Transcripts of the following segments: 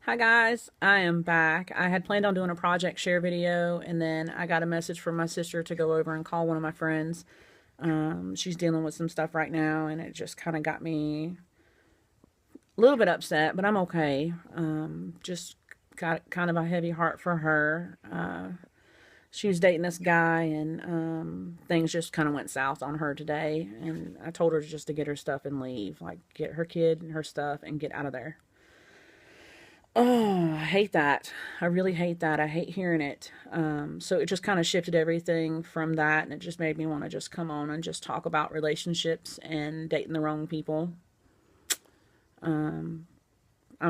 Hi guys, I am back. I had planned on doing a project share video and then I got a message from my sister to go over and call one of my friends. She's dealing with some stuff right now and it just kind of got me a little bit upset, but I'm okay. Just got kind of a heavy heart for her. She was dating this guy and things just kind of went south on her today. And I told her just to get her stuff and leave, like get her kid and her stuff and get out of there. Oh, I hate that. I really hate that. I hate hearing it. So it just kind of shifted everything from that, and it just made me want to just come on and just talk about relationships and dating the wrong people. I'm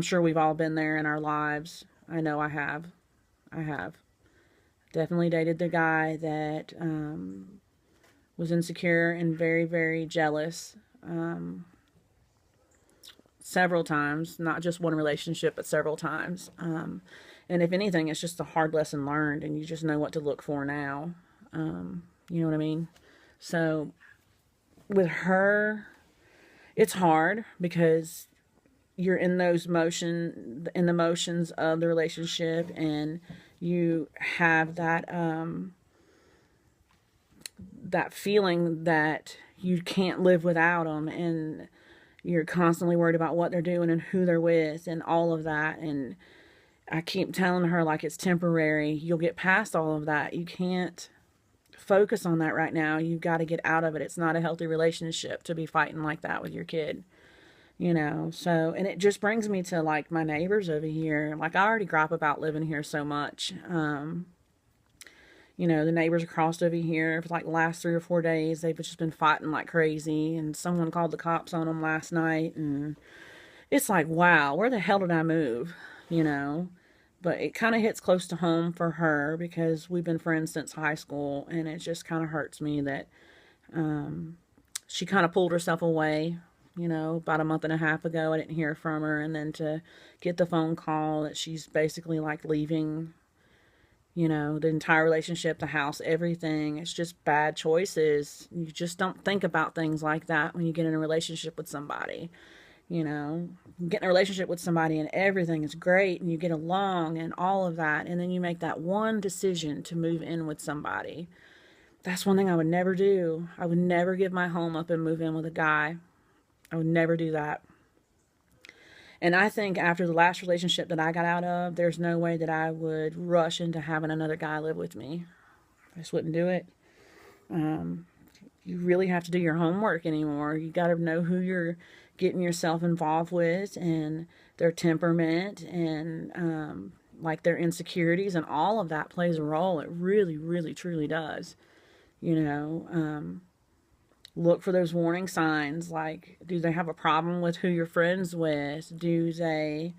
sure we've all been there in our lives. I know I have. I have. Definitely dated the guy that was insecure and very, very jealous. Several times, not just one relationship, but several times. And if anything, it's just a hard lesson learned, and you just know what to look for now. You know what I mean? So with her, it's hard because you're in the motions of the relationship, and you have that feeling that you can't live without them, and you're constantly worried about what they're doing and who they're with and all of that. And I keep telling her, like, it's temporary. You'll get past all of that. You can't focus on that right now. You've got to get out of it. It's not a healthy relationship to be fighting like that with your kid, you know? So, and it just brings me to like my neighbors over here. Like, I already gripe about living here so much. The neighbors across over here for like the last 3 or 4 days, they've just been fighting like crazy. And someone called the cops on them last night. And it's like, wow, where the hell did I move? You know? But it kind of hits close to home for her because we've been friends since high school. And it just kind of hurts me that she kind of pulled herself away. About a month and a half ago, I didn't hear from her. And then to get the phone call that she's basically like leaving, the entire relationship, the house, everything. It's just bad choices. You just don't think about things like that when you get in a relationship with somebody. You get in a relationship with somebody and everything is great and you get along and all of that. And then you make that one decision to move in with somebody. That's one thing I would never do. I would never give my home up and move in with a guy. I would never do that. And I think after the last relationship that I got out of, there's no way that I would rush into having another guy live with me. I just wouldn't do it. You really have to do your homework anymore. You got to know who you're getting yourself involved with and their temperament and like their insecurities, and all of that plays a role. It really, really, truly does. You know, look for those warning signs. Like, do they have a problem with who you're friends with? Do they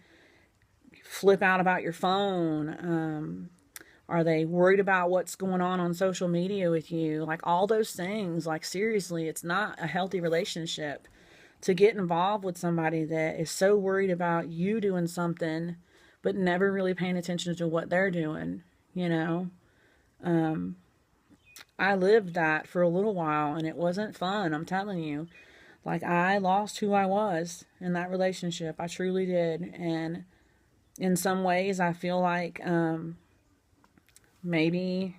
flip out about your phone? Are they worried about what's going on social media with you? Like, all those things. Like, seriously, it's not a healthy relationship to get involved with somebody that is so worried about you doing something but never really paying attention to what they're doing, you know? I lived that for a little while and it wasn't fun, I'm telling you. Like, I lost who I was in that relationship. I truly did. And in some ways, I feel like maybe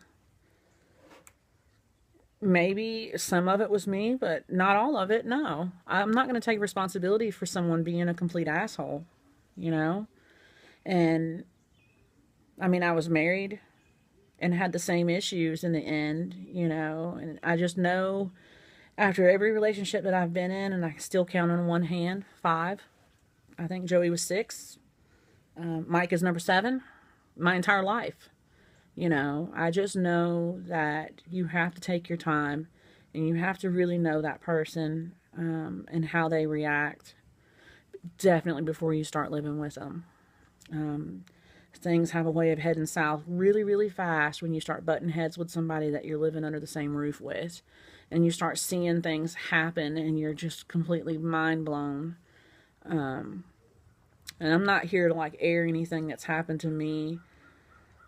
maybe some of it was me, but not all of it. No, I'm not going to take responsibility for someone being a complete asshole, you know? And I mean, I was married and had the same issues in the end, and I just know after every relationship that I've been in, and I can still count on one hand, 5. I think Joey was 6. Mike is number 7. My entire life. I just know that you have to take your time and you have to really know that person and how they react definitely before you start living with them. Things have a way of heading south really, really fast when you start butting heads with somebody that you're living under the same roof with. And you start seeing things happen and you're just completely mind blown. And I'm not here to like air anything that's happened to me,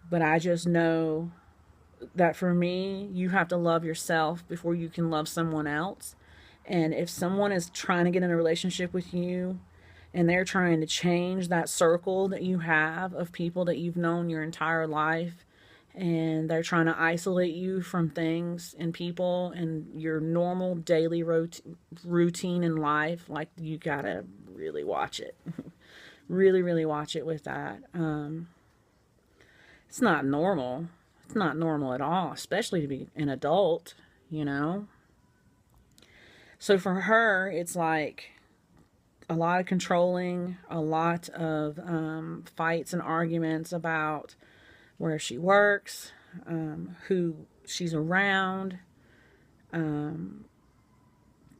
but I just know that for me, you have to love yourself before you can love someone else. And if someone is trying to get in a relationship with you and they're trying to change that circle that you have of people that you've known your entire life, and they're trying to isolate you from things and people and your normal daily routine in life. Like, you gotta really watch it. Really, really watch it with that. It's not normal. It's not normal at all, especially to be an adult, you know? So for her, it's like a lot of controlling, a lot of fights and arguments about where she works, who she's around.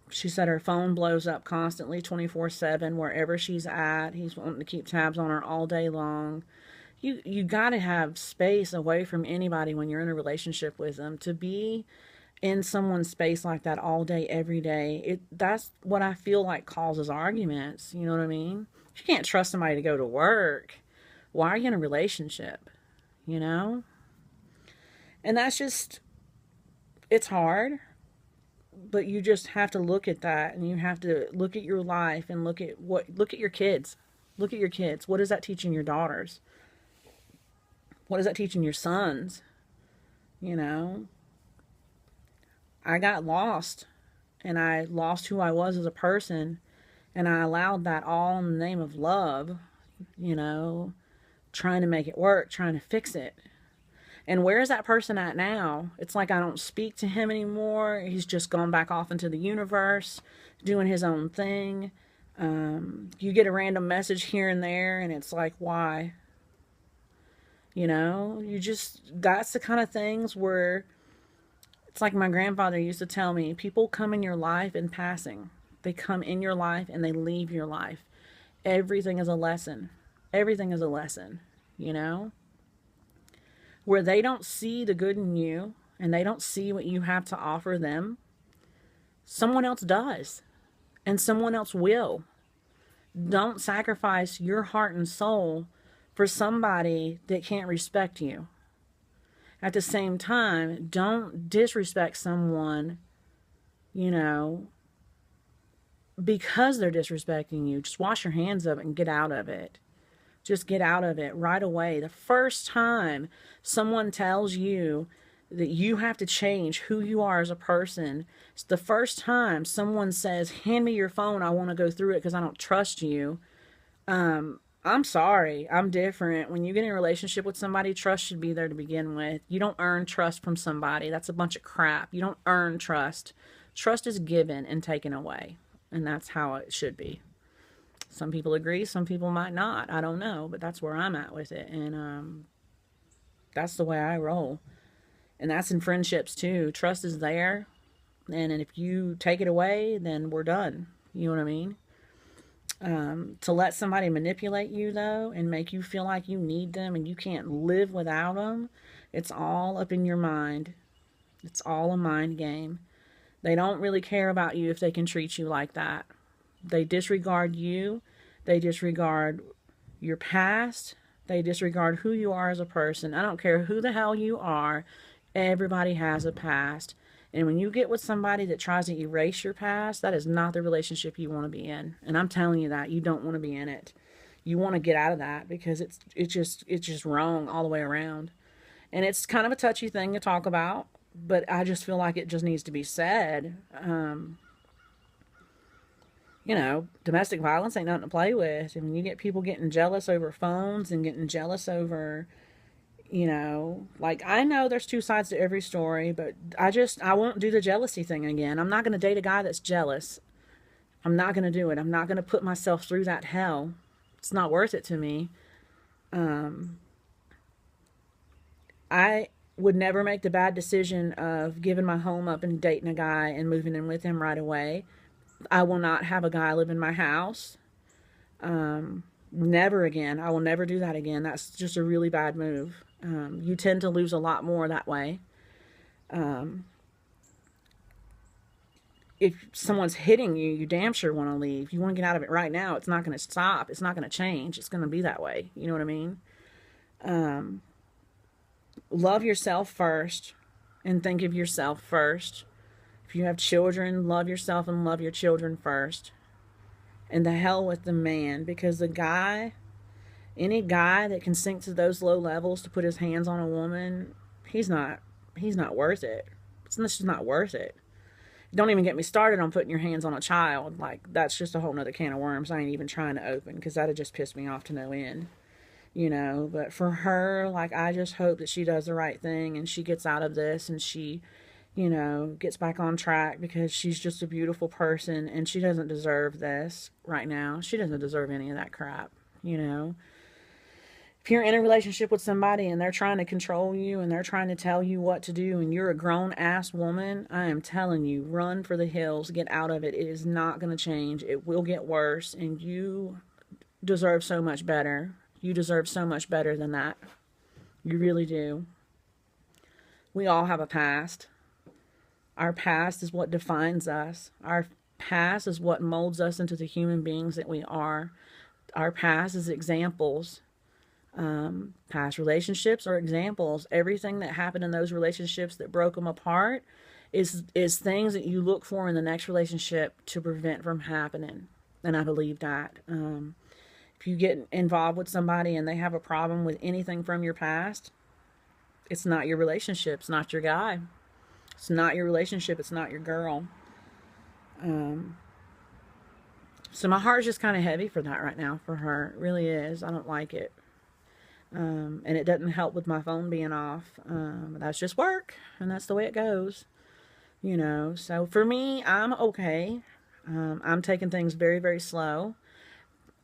She said her phone blows up constantly 24/7 wherever she's at. He's wanting to keep tabs on her all day long. You got to have space away from anybody when you're in a relationship with them. To be in someone's space like that all day, every day, that's what I feel like causes arguments. You know what I mean? If you can't trust somebody to go to work, why are you in a relationship? You know? And that's just, it's hard, but you just have to look at that, and you have to look at your life and look at your kids. Look at your kids. What is that teaching your daughters? What is that teaching your sons? You know? I got lost, and I lost who I was as a person, and I allowed that all in the name of love, you know, trying to make it work, trying to fix it. And where is that person at now? It's like I don't speak to him anymore. He's just gone back off into the universe, doing his own thing. You get a random message here and there, and it's like, why? You know, that's the kind of things where it's like my grandfather used to tell me, people come in your life in passing. They come in your life and they leave your life. Everything is a lesson. Everything is a lesson, you know? Where they don't see the good in you and they don't see what you have to offer them, someone else does. And someone else will. Don't sacrifice your heart and soul for somebody that can't respect you. At the same time, don't disrespect someone, you know, because they're disrespecting you. Just wash your hands of it and get out of it. Just get out of it right away. The first time someone tells you that you have to change who you are as a person, it's the first time someone says, hand me your phone, I want to go through it because I don't trust you. I'm sorry, I'm different. When you get in a relationship with somebody, trust should be there to begin with. You don't earn trust from somebody. That's a bunch of crap. You don't earn trust. Trust is given and taken away. And that's how it should be. Some people agree, some people might not. I don't know, but that's where I'm at with it. And that's the way I roll. And that's in friendships too. Trust is there. And if you take it away, then we're done. You know what I mean? To let somebody manipulate you, though, and make you feel like you need them and you can't live without them, it's all up in your mind. It's all a mind game. They don't really care about you if they can treat you like that. They disregard you. They disregard your past. They disregard who you are as a person. I don't care who the hell you are. Everybody has a past. And when you get with somebody that tries to erase your past, that is not the relationship you want to be in. And I'm telling you that. You don't want to be in it. You want to get out of that because it's just wrong all the way around. And it's kind of a touchy thing to talk about, but I just feel like it just needs to be said. You know, domestic violence ain't nothing to play with. And when you get people getting jealous over phones and getting jealous over, you know, like, I know there's two sides to every story, but I won't do the jealousy thing again. I'm not going to date a guy that's jealous. I'm not going to do it. I'm not going to put myself through that hell. It's not worth it to me. I would never make the bad decision of giving my home up and dating a guy and moving in with him right away. I will not have a guy live in my house. Never again. I will never do that again. That's just a really bad move. You tend to lose a lot more that way. If someone's hitting you, you damn sure want to leave. You want to get out of it right now. It's not going to stop. It's not going to change. It's going to be that way. You know what I mean? Love yourself first and think of yourself first. If you have children, love yourself and love your children first. And the hell with the man, because the guy, any guy that can sink to those low levels to put his hands on a woman, he's not worth it. It's just not worth it. Don't even get me started on putting your hands on a child. Like, that's just a whole nother can of worms I ain't even trying to open, because that'd just piss me off to no end. You know, but for her, like, I just hope that she does the right thing and she gets out of this and she, you know, gets back on track, because she's just a beautiful person and she doesn't deserve this right now. She doesn't deserve any of that crap, you know. If you're in a relationship with somebody and they're trying to control you and they're trying to tell you what to do and you're a grown-ass woman, I am telling you, run for the hills, get out of it. It is not going to change. It will get worse, and you deserve so much better. You deserve so much better than that. You really do. We all have a past. Our past is what defines us. Our past is what molds us into the human beings that we are. Our past is examples. Past relationships are examples. Everything that happened in those relationships that broke them apart is things that you look for in the next relationship to prevent from happening. And I believe that. If you get involved with somebody and they have a problem with anything from your past, it's not your relationship. It's not your guy. It's not your relationship. It's not your girl. So my heart's just kind of heavy for that right now for her. It really is. I don't like it. And it doesn't help with my phone being off. That's just work, and that's the way it goes. You know, so for me, I'm okay. I'm taking things very, very slow.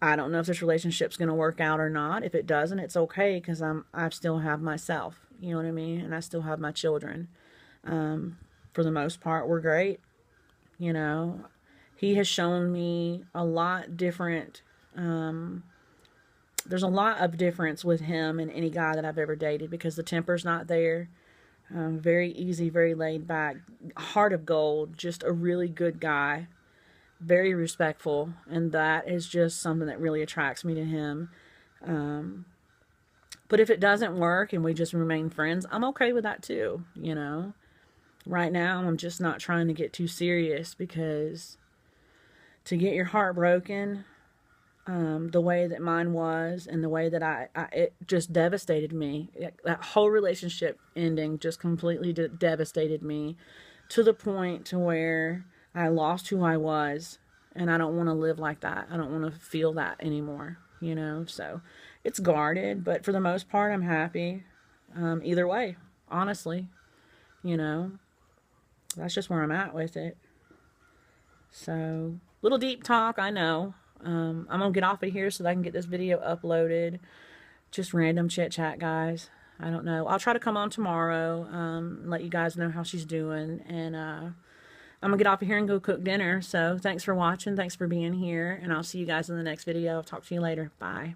I don't know if this relationship's going to work out or not. If it doesn't, it's okay, because I still have myself. You know what I mean? And I still have my children. For the most part, we're great. You know, he has shown me a lot different. There's a lot of difference with him and any guy that I've ever dated, because the temper's not there. Very easy, very laid back, heart of gold, just a really good guy. Very respectful, and that is just something that really attracts me to him. But if it doesn't work and we just remain friends, I'm okay with that too, you know. Right now, I'm just not trying to get too serious, because to get your heart broken the way that mine was, and the way that it just devastated me. That whole relationship ending just completely devastated me, to the point to where I lost who I was, and I don't want to live like that. I don't want to feel that anymore, you know. So it's guarded, but for the most part, I'm happy. Either way, honestly, you know, that's just where I'm at with it. So, little deep talk, I know. I'm gonna get off of here so that I can get this video uploaded. Just random chit chat, guys. I don't know. I'll try to come on tomorrow, let you guys know how she's doing, and I'm gonna get off of here and go cook dinner. So thanks for watching, thanks for being here, and I'll see you guys in the next video. I'll talk to you later. Bye.